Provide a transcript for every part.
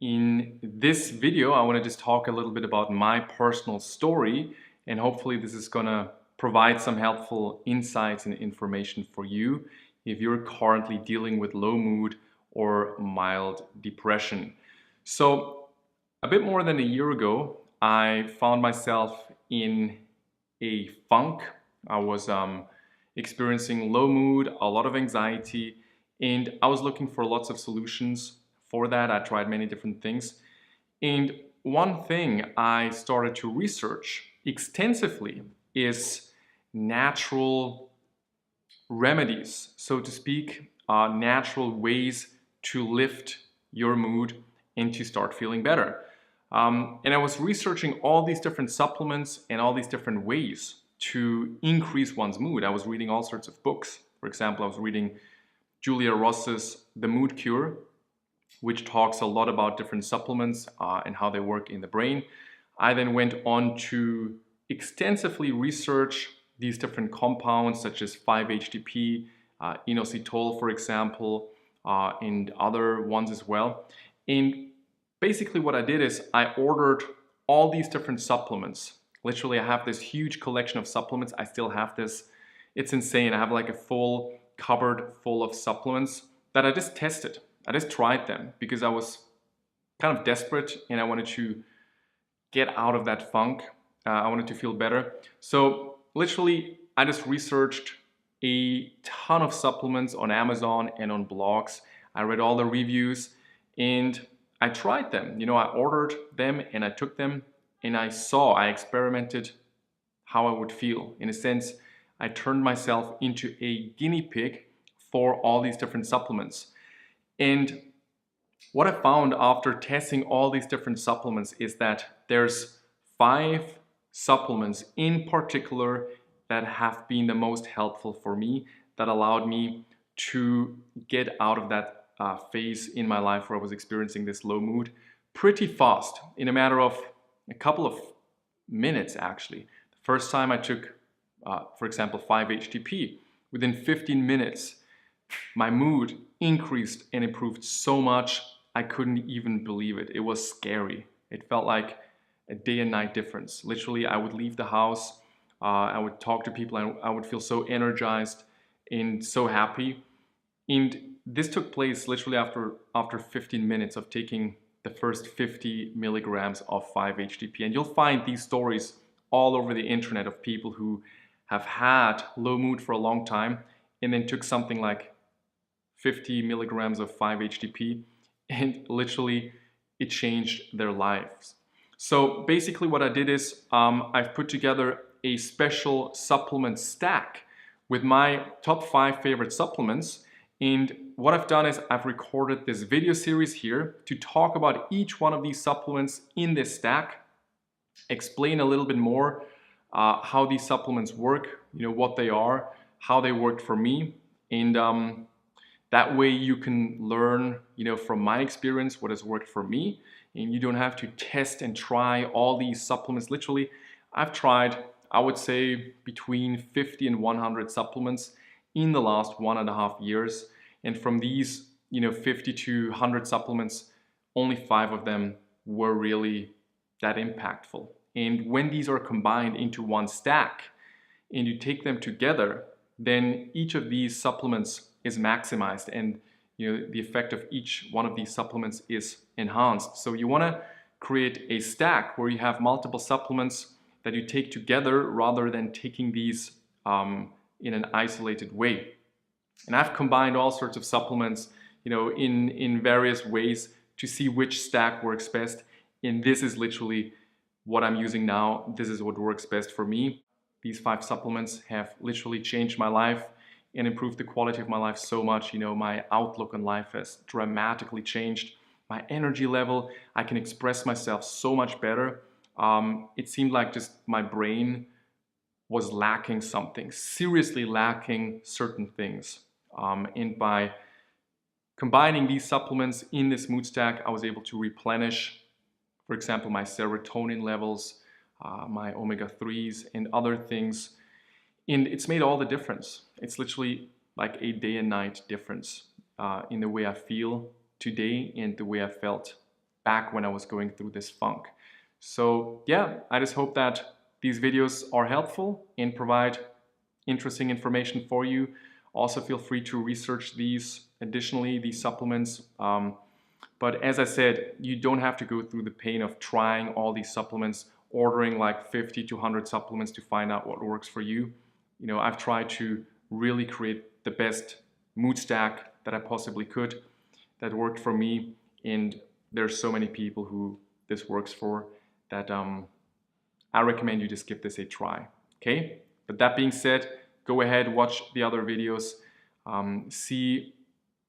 In this video, I want to just talk a little bit about my personal story, and hopefully this is going to provide some helpful insights and information for you if you're currently dealing with low mood or mild depression. So a bit more than a year ago, I found myself in a funk. I was experiencing low mood, a lot of anxiety, and I was looking for lots of solutions for that. I tried many different things. And one thing I started to research extensively is natural remedies, so to speak, natural ways to lift your mood and to start feeling better. And I was researching all these different supplements and all these different ways to increase one's mood. I was reading all sorts of books. For example, I was reading Julia Ross's The Mood Cure, which talks a lot about different supplements and how they work in the brain. I then went on to extensively research these different compounds such as 5-HTP, inositol, for example, and other ones as well. And basically what I did is I ordered all these different supplements. Literally, I have this huge collection of supplements. I still have this. It's insane. I have like a full cupboard full of supplements that I just tested. I just tried them because I was kind of desperate and I wanted to get out of that funk. I wanted to feel better. So literally, I just researched a ton of supplements on Amazon and on blogs. I read all the reviews and I tried them. I ordered them and I took them and I experimented how I would feel. In a sense, I turned myself into a guinea pig for all these different supplements. And what I found after testing all these different supplements is that there's 5 supplements in particular that have been the most helpful for me, that allowed me to get out of that phase in my life where I was experiencing this low mood pretty fast, in a matter of a couple of minutes actually. The first time I took, for example, 5-HTP, within 15 minutes, my mood increased and improved so much I couldn't even believe it. It was scary. It felt like a day and night difference. Literally, I would leave the house, I would talk to people, and I would feel so energized and so happy. And this took place literally after 15 minutes of taking the first 50 milligrams of 5-HTP. And you'll find these stories all over the internet of people who have had low mood for a long time and then took something like 50 milligrams of 5-HTP and literally it changed their lives. So basically what I did is I've put together a special supplement stack with my top 5 favorite supplements. And what I've done is I've recorded this video series here to talk about each one of these supplements in this stack, explain a little bit more how these supplements work, what they are, how they worked for me. And that way you can learn, from my experience what has worked for me, and you don't have to test and try all these supplements. Literally, I've tried, I would say, between 50 and 100 supplements in the last 1.5 years. And from these, 50 to 100 supplements, only 5 of them were really that impactful. And when these are combined into one stack and you take them together, then each of these supplements is maximized and the effect of each one of these supplements is enhanced. So you want to create a stack where you have multiple supplements that you take together rather than taking these in an isolated way. And I've combined all sorts of supplements in various ways to see which stack works best. And this is literally what I'm using now. This is what works best for me. These 5 supplements have literally changed my life and improved the quality of my life so much. My outlook on life has dramatically changed. My energy level, I can express myself so much better. It seemed like just my brain was lacking something, seriously lacking certain things. And by combining these supplements in this mood stack, I was able to replenish, for example, my serotonin levels, my omega-3s and other things. And it's made all the difference. It's literally like a day and night difference in the way I feel today and the way I felt back when I was going through this funk. So yeah, I just hope that these videos are helpful and provide interesting information for you. Also feel free to research these additionally, these supplements. But as I said, you don't have to go through the pain of trying all these supplements, ordering like 50 to 100 supplements to find out what works for you. You know, I've tried to really create the best mood stack that I possibly could that worked for me. And there's so many people who this works for that I recommend you just give this a try. Okay? But that being said, go ahead, watch the other videos, see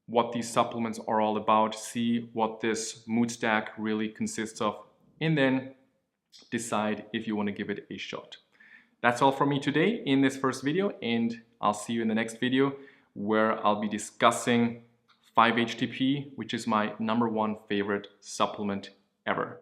what these supplements are all about, see what this mood stack really consists of, and then decide if you want to give it a shot. That's all from me today in this first video, and I'll see you in the next video where I'll be discussing 5-HTP, which is my #1 favorite supplement ever.